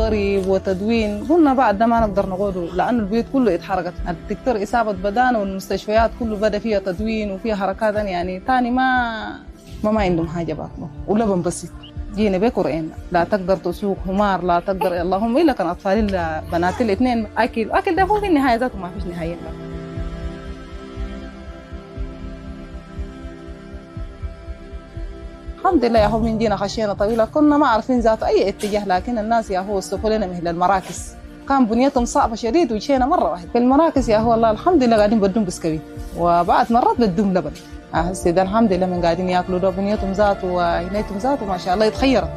ضريب وتدوين. قلنا بعد ده ما نقدر نقعدوا لأن البيوت كله اتحرقت، الدكتور إصابة بدان والمستشفيات كله بدأ فيها تدوين وفيها حركات يعني تاني ما عندهم حاجة باكله ولبن بسيط. جينا بيك ورقينا لا تقدر تسوق حمار، لا تقدر اللهم إلا كان أطفال بنات الاثنين أكل ده هو في النهاية ذاته ما فيش نهاية. الحمد لله يا هو من جينا خشينا طويلة، كنا ما عارفين ذات أي اتجاه، لكن الناس يا هو وصفوا لنا مثل المراكز كان بنيتهم صعبة شديد ومشينا مرة واحدة في المراكز يا هو. الله الحمد لله قاعدين بدون بسكويت وبعد مرات بدون لبن. هسه ده الحمد لله من قاعدين ياكلوا ده بنيتهم ذات وعينيتهم ذات وما شاء الله يتخيرت.